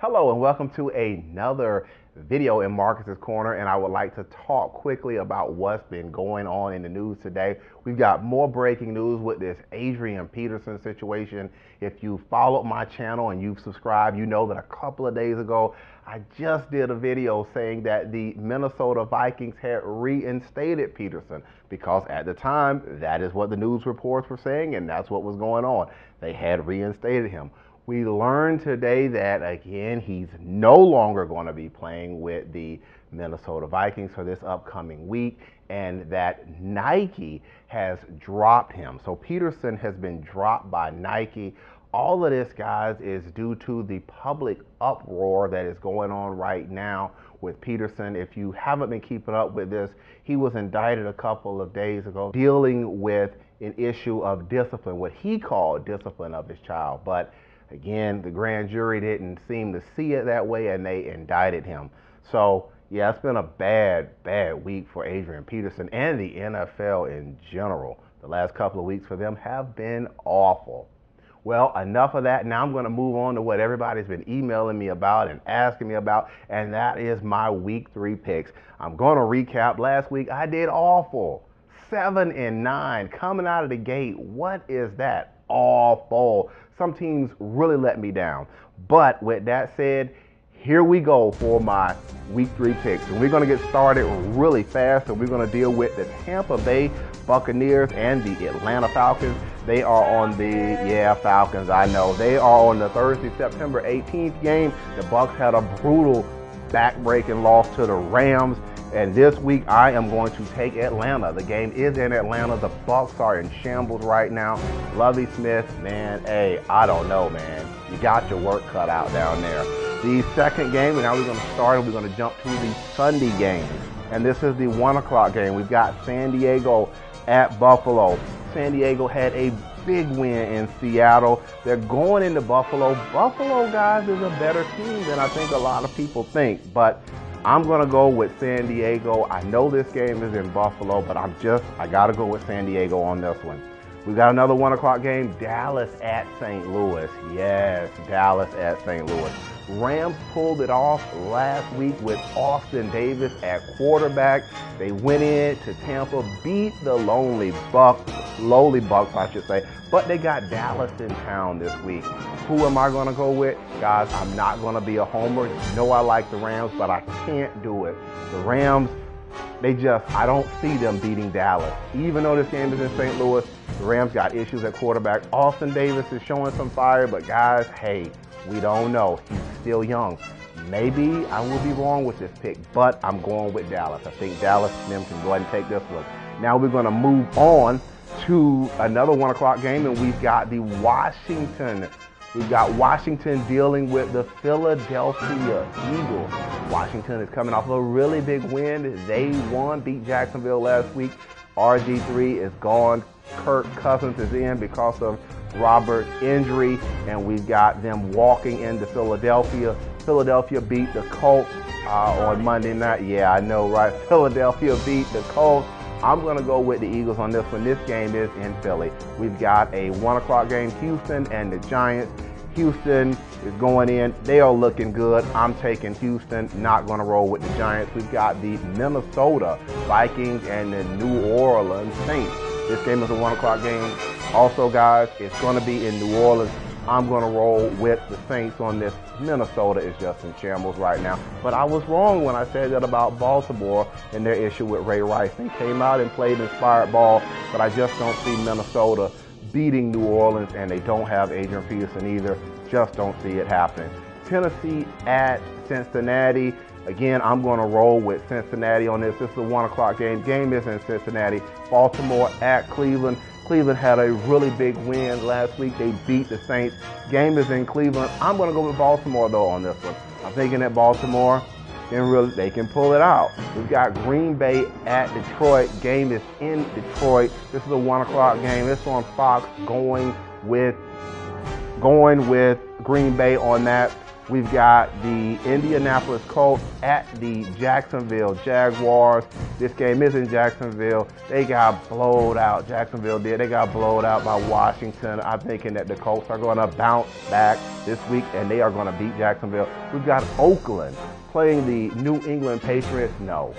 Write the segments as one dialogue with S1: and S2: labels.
S1: Hello and welcome to another video in Marcus's Corner, and I would like to talk quickly about what's been going on in the news today. We've got more breaking news with this Adrian Peterson situation. If you followed my channel and you've subscribed, you know that a couple of days ago I just did a video saying that the Minnesota Vikings had reinstated Peterson because at the time that is what the news reports were saying, and that's what was going on. They had reinstated him. We learned today that, again, he's no longer going to be playing with the Minnesota Vikings for this upcoming week, and that Nike has dropped him. So Peterson has been dropped by Nike. All of this, guys, is due to the public uproar that is going on right now with Peterson. If you haven't been keeping up with this, he was indicted a couple of days ago dealing with an issue of discipline, what he called discipline of his child. But again, the grand jury didn't seem to see it that way, and they indicted him. So, yeah, it's been a bad week for Adrian Peterson and the NFL in general. The last couple of weeks for them have been awful. Well, enough of that. Now I'm going to move on to what everybody's been emailing me about and asking me about, and that is my Week 3 picks. I'm going to recap. Last week I did awful. 7-9 coming out of the gate. What is that? Awful. Some teams really let me down. But with that said, here we go for my Week 3 picks. And we're going to get started really fast. And we're going to deal with the Tampa Bay Buccaneers and the Atlanta Falcons. They are on the, Falcons, I know. They are on the Thursday, September 18th game. The Bucs had a brutal back-breaking loss to the Rams. And this week, I am going to take Atlanta. The game is in Atlanta. The Bucs are in shambles right now. Lovie Smith, man, hey, I don't know, man. You got your work cut out down there. The second game, and now we're going to start, and we're going to jump to the Sunday game. And this is the 1 o'clock game. We've got San Diego at Buffalo. San Diego had a big win in Seattle. They're going into Buffalo. Buffalo, guys, is a better team than I think a lot of people think. But I'm going to go with San Diego. I know this game is in Buffalo, but I got to go with San Diego on this one. We got another 1 o'clock game, Dallas at St. Louis. Yes, Dallas at St. Louis. Rams pulled it off last week with Austin Davis at quarterback. They went in to Tampa, beat the lowly Bucs, I should say, but they got Dallas in town this week. Who am I going to go with? Guys, I'm not going to be a homer. You know I like the Rams, but I can't do it. The Rams, I don't see them beating Dallas. Even though this game is in St. Louis, the Rams got issues at quarterback. Austin Davis is showing some fire, but guys, hey, we don't know. He's still young. Maybe I will be wrong with this pick, but I'm going with Dallas. I think Dallas them can go ahead and take this one. Now we're going to move on to another 1 o'clock game, and we've got Washington dealing with the Philadelphia Eagles. Washington is coming off a really big win. They beat Jacksonville last week. RG3 is gone. Kirk Cousins is in because of Robert's injury, and we've got them walking into Philadelphia. Philadelphia beat the Colts on Monday night. Yeah, I know, right? Philadelphia beat the Colts. I'm going to go with the Eagles on this one. This game is in Philly. We've got a 1 o'clock game, Houston and the Giants. Houston is going in. They are looking good. I'm taking Houston, not going to roll with the Giants. We've got the Minnesota Vikings and the New Orleans Saints. This game is a 1 o'clock game. Also, guys, it's going to be in New Orleans. I'm going to roll with the Saints on this. Minnesota is just in shambles right now. But I was wrong when I said that about Baltimore and their issue with Ray Rice. They came out and played inspired ball, but I just don't see Minnesota beating New Orleans, and they don't have Adrian Peterson either. Just don't see it happening. Tennessee at Cincinnati. Again, I'm going to roll with Cincinnati on this. This is a 1 o'clock game. Game is in Cincinnati. Baltimore at Cleveland. Cleveland had a really big win last week. They beat the Saints. Game is in Cleveland. I'm going to go with Baltimore, though, on this one. I'm thinking that Baltimore, they can pull it out. We've got Green Bay at Detroit. Game is in Detroit. This is a 1 o'clock game. This is on Fox. Going with Green Bay on that. We've got the Indianapolis Colts at the Jacksonville Jaguars. This game is in Jacksonville. They got blowed out. Jacksonville did. They got blowed out by Washington. I'm thinking that the Colts are going to bounce back this week, and they are going to beat Jacksonville. We've got Oakland playing the New England Patriots. No,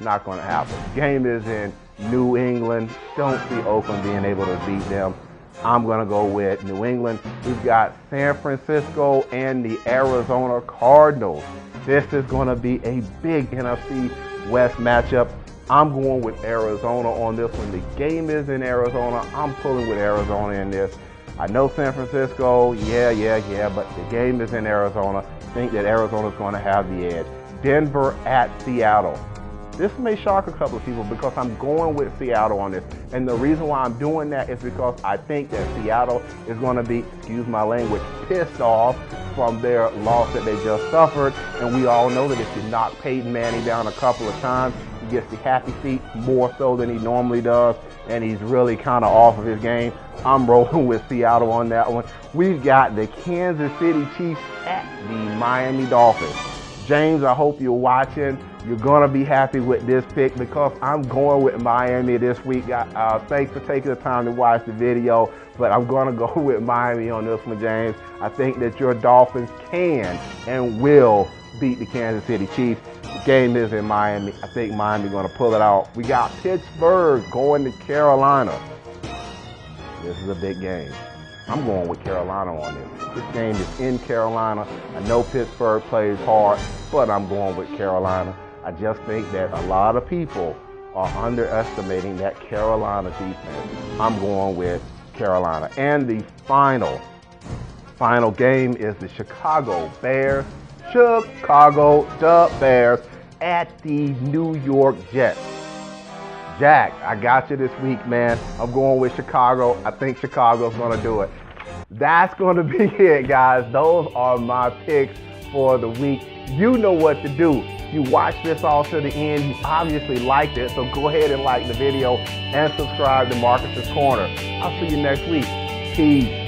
S1: not going to happen. Game is in New England. Don't see Oakland being able to beat them. I'm going to go with New England. We've got San Francisco and the Arizona Cardinals. This is going to be a big NFC West matchup. I'm going with Arizona on this one. The game is in Arizona. I'm pulling with Arizona in this. I know San Francisco, yeah, but the game is in Arizona. I think that Arizona's going to have the edge. Denver at Seattle. This may shock a couple of people because I'm going with Seattle on this. And the reason why I'm doing that is because I think that Seattle is going to be, excuse my language, pissed off from their loss that they just suffered. And we all know that if you knock Peyton Manning down a couple of times, he gets the happy feet more so than he normally does. And he's really kind of off of his game. I'm rolling with Seattle on that one. We've got the Kansas City Chiefs at the Miami Dolphins. James, I hope you're watching. You're going to be happy with this pick because I'm going with Miami this week. Thanks for taking the time to watch the video, but I'm going to go with Miami on this one, James. I think that your Dolphins can and will beat the Kansas City Chiefs. The game is in Miami. I think Miami's going to pull it out. We got Pittsburgh going to Carolina. This is a big game. I'm going with Carolina on this. This game is in Carolina. I know Pittsburgh plays hard, but I'm going with Carolina. I just think that a lot of people are underestimating that Carolina defense. I'm going with Carolina. And the final game is the Chicago Bears. The Bears at the New York Jets. Jack, I got you this week, man. I'm going with Chicago. I think Chicago's going to do it. That's going to be it, guys. Those are my picks for the week. You know what to do. You watched this all to the end. You obviously liked it, so go ahead and like the video and subscribe to Marcus's Corner. I'll see you next week. Peace.